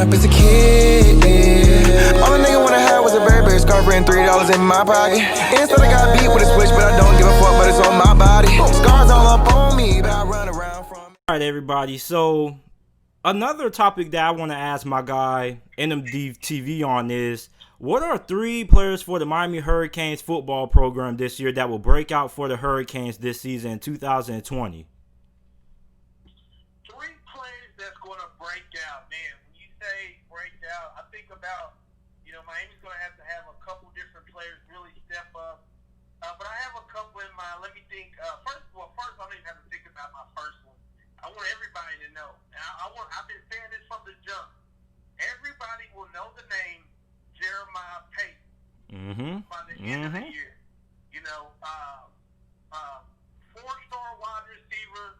up as a kid. All a nigga wanna have was a Burberry scarf and $3 in my pocket. Instead I got beat with a switch, but I don't give a fuck, but it's on my body. Scars all up on me, but I run around from. All right, everybody. So another topic that I want to ask my guy NMD TV on is, what are 3 players for the Miami Hurricanes football program this year that will break out for the Hurricanes this season in 2020? 3 players that's going to break out, man. When you say break out, I think about, Miami's going to have a couple different players really step up. But I have a couple in mind. Let me think. First, I don't even have to think about my first one. I want everybody to know. And I've been saying this from the jump. Everybody will know the name Jeremiah Payton by the end of the year. 4-star wide receiver,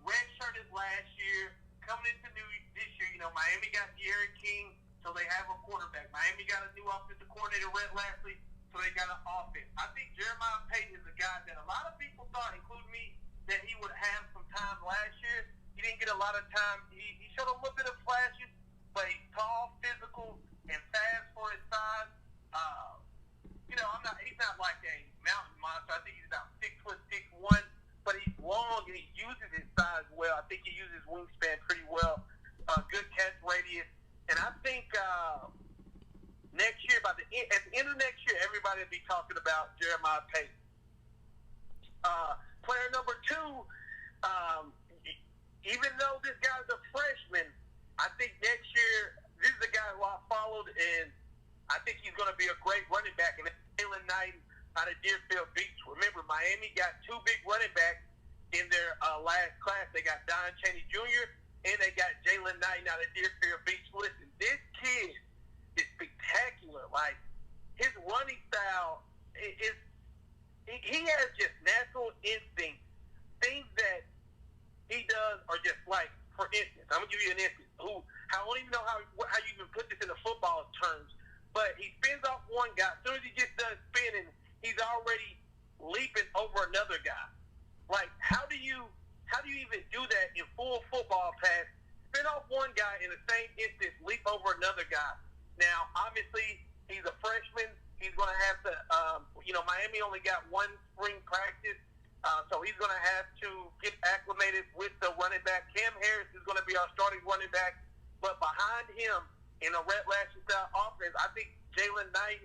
redshirted last year, coming into this year. Miami got De'Aaron King, so they have a quarterback. Miami got a new offensive coordinator, Red Lastly, so they got an offense. I think Jeremiah Payton is a guy that a lot of people thought, including me, that he would have some time last year. He didn't get a lot of time. He showed a little bit of flashes, but he's tall, physical, and fast for his size. He's not like a mountain monster. I think he's about 6'6", but he's long and he uses his size well. I think he uses wingspan pretty well. Good catch radius, and I think next year, at the end of next year, everybody will be talking about Jeremiah Payton. Player number 2, even though this guy's a freshman, I think next year, this is the guy who I followed, and I think he's going to be a great running back. And Jalen Knight out of Deerfield Beach. Remember, Miami got 2 big running backs in their last class. They got Don Chaney Jr., and they got Jalen Knight out of Deerfield Beach. Listen, this kid is spectacular. Like, his running style is he has just natural instinct. Things that he does are just like, for instance, I'm going to give you an instance. I don't even know how you even put this into football terms, but he spins off one guy. As soon as he gets done spinning, he's already leaping over another guy. Like, how do you even do that in full football pass? Spin off one guy in the same instance, leap over another guy. Now, obviously, he's a freshman. He's going to have to, Miami only got 1 spring practice, so he's going to have to get acclimated with the running back. Cam Harris is going to be our starting running back, but behind him in a Red Lashing style offense, I think Jalen Knight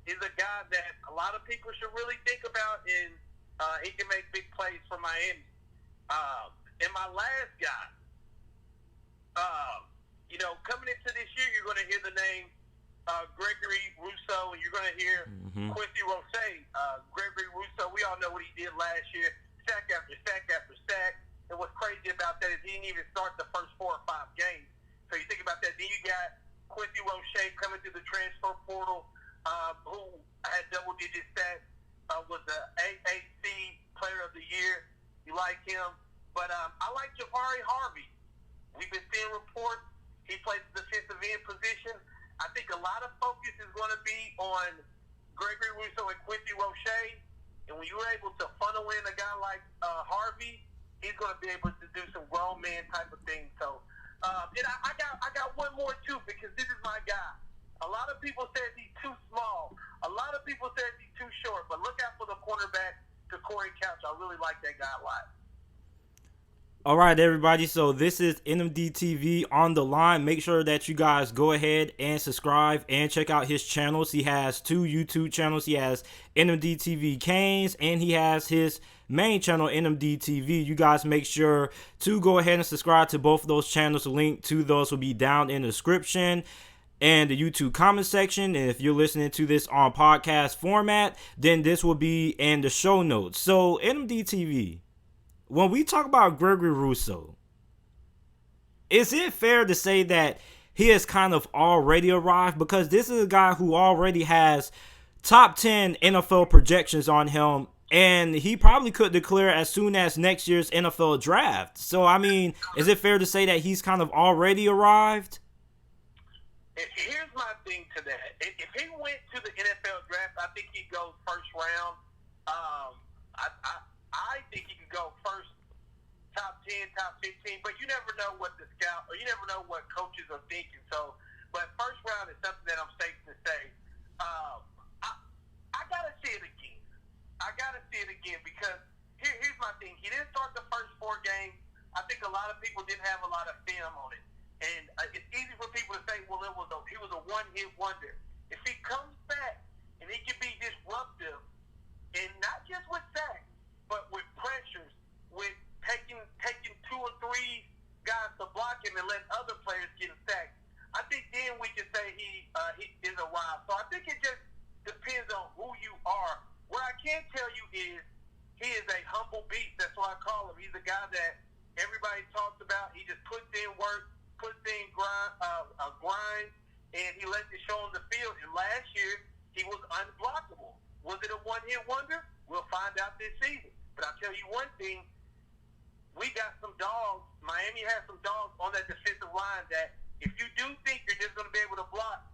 is a guy that a lot of people should really think about, and he can make big plays for Miami. And my last guy, coming into this year, you're going to hear the name Gregory Rousseau, and you're going to hear Quincy Roche. Gregory Rousseau, we all know what he did last year, sack after sack after sack. And what's crazy about that is he didn't even start the first 4 or 5 games. So you think about that. Then you got Quincy Roche coming through the transfer portal, who had double-digit stats, was the AAC Player of the Year. You like him. But I like Jabari Harvey. We've been seeing reports. He plays the defensive end position. I think a lot of focus is going to be on Gregory Rousseau and Quincy Roche. And when you're able to funnel in a guy like Harvey, he's going to be able to do some grown man type of things. So, and I got one more too, because this is my guy. A lot of people said he's too small. A lot of people said he's too short. But look out for the cornerback to Corey Couch. I really like that guy a lot. All right, everybody. So this is NMD TV on the line. Make sure that you guys go ahead and subscribe and check out his channels. He has 2 YouTube channels. He has NMD TV Canes, and he has his main channel, NMD TV. You guys make sure to go ahead and subscribe to both of those channels. The link to those will be down in the description and the YouTube comment section. And if you're listening to this on podcast format, then this will be in the show notes. So NMD TV, when we talk about Gregory Rousseau, is it fair to say that he has kind of already arrived? Because this is a guy who already has top 10 NFL projections on him, and he probably could declare as soon as next year's NFL draft. So, I mean, is it fair to say that he's kind of already arrived? Here's my thing to that. If he went to the NFL draft, I think he'd go first round. I think he could go first, top 10, top 15, but you never know what the scout, or you never know what coaches are thinking. So, but first round is something that I'm safe to say. I gotta see it again. Because here's my thing. He didn't start the first 4 games. I think a lot of people didn't have a lot of film on it, and it's easy for people to say, well, he was a one-hit wonder. If he comes back and he can be disruptive, and not just with sacks, but with pressures, with taking 2 or 3 guys to block him and let other players get sacked, I think then we can say he is arrived. So I think it just depends on who you are. What I can tell you is he is a humble beast. That's what I call him. He's a guy that everybody talks about. He just puts in work, puts in grind, and he lets it show on the field. And last year, he was unblockable. Was it a one-hit wonder? We'll find out this season. But I'll tell you one thing. We got some dogs. Miami has some dogs on that defensive line that if you do think you're just going to be able to block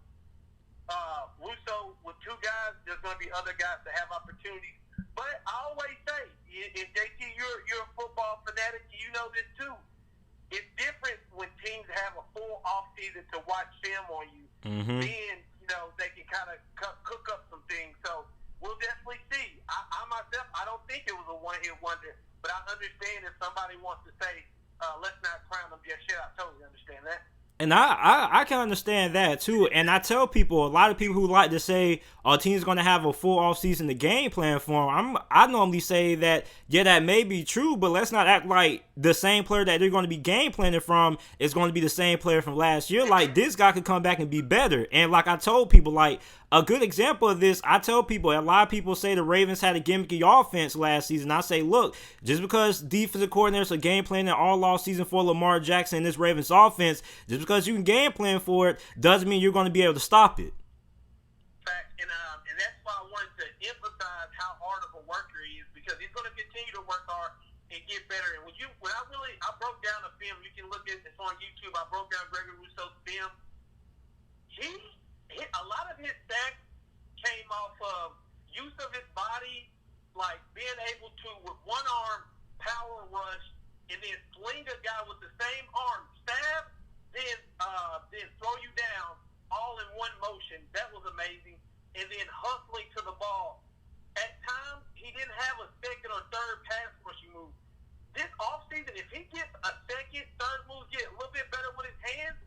Russo with 2 guys, there's going to be other guys that have opportunities. But I always say, if JT, you're a football fanatic, you know this too. It's different when teams have a full offseason to watch film on you. Mm-hmm. Then, they can kind of cook up some things. So we'll definitely see. I myself, I don't think it was a one-hit wonder. But I understand if somebody wants to say, let's not crown them just yet. I totally understand that. And I can understand that too. And I tell people, a lot of people who like to say a team's going to have a full offseason to game plan for them, I normally say that, yeah, that may be true, but let's not act like the same player that they're going to be game planning from is going to be the same player from last year. Like, this guy could come back and be better. And like I told people, like, a good example of this, I tell people, a lot of people say the Ravens had a gimmicky offense last season. I say, look, just because defensive coordinators are game planning all off season for Lamar Jackson and this Ravens offense, just because you can game plan for it doesn't mean you're going to be able to stop it. Fact, and that's why I wanted to emphasize how hard of a worker he is, because he's going to continue to work hard and get better. And when I broke down the film, you can look at it on YouTube. I broke down Gregory Rousseau's film. A lot of his sacks came off of use of his body, like being able to, with one arm, power rush, and then sling a guy with the same arm, stab, then throw you down, all in one motion. That was amazing. And then hustling to the ball. At times, he didn't have a second or third pass rushing move. This offseason, if he gets a second, third move, get a little bit better with his hands,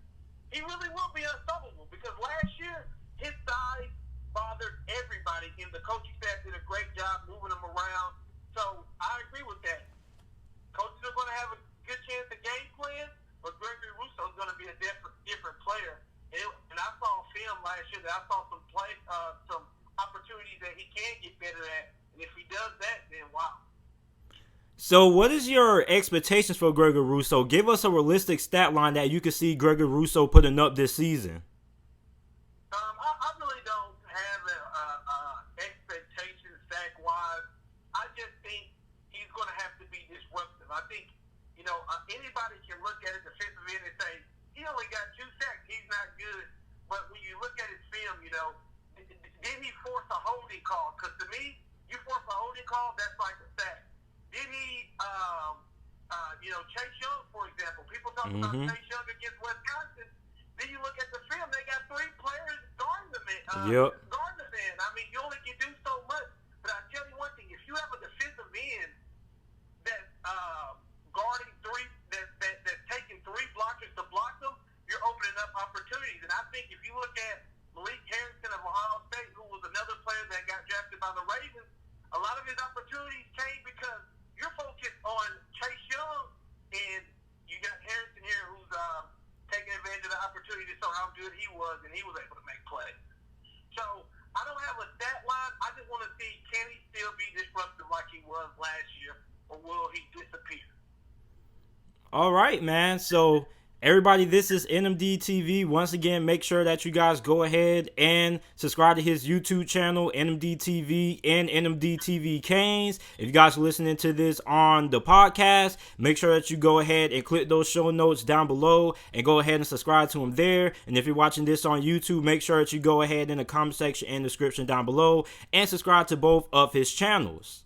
he really will be unstoppable, because last year, his size bothered everybody, and the coaching staff did a great job moving him around. So I agree with that. Coaches are going to have a good chance to game plan, but Gregory Rousseau is going to be a different player. And I saw film last year that I saw some opportunities that he can get better at, and if he does that, then wow. So what is your expectations for Gregory Rousseau? Give us a realistic stat line that you could see Gregory Rousseau putting up this season. I really don't have expectations sack-wise. I just think he's going to have to be disruptive. I think, anybody can look at it defensively and say, he only got 2 sacks. He's not good. But when you look at his film, did he force a holding call? Because to me, you force a holding call, that's like a sack. Did he, Chase Young, for example? People talk about Chase Young against Wisconsin. Then you look at the film, they got 3 players guarding the man. Guarding the man. I mean, you only can do so much. But I'll tell you one thing, if you have a defensive end that's guarding 3, that's taking 3 blockers to block them, you're opening up opportunities. And I think if you look at Malik Harrison of Ohio State, who was another player that got drafted by the Ravens, a lot of his opportunities came because you're focused on Chase Young, and you got Harrison here who's taking advantage of the opportunity to show how good he was, and he was able to make plays. So I don't have a stat line. I just want to see, can he still be disruptive like he was last year, or will he disappear? All right, man. So everybody, this is NMD TV. Once again, make sure that you guys go ahead and subscribe to his YouTube channel, NMD TV and NMD TV Canes. If you guys are listening to this on the podcast, make sure that you go ahead and click those show notes down below and go ahead and subscribe to him there. And if you're watching this on YouTube, make sure that you go ahead in the comment section and description down below and subscribe to both of his channels.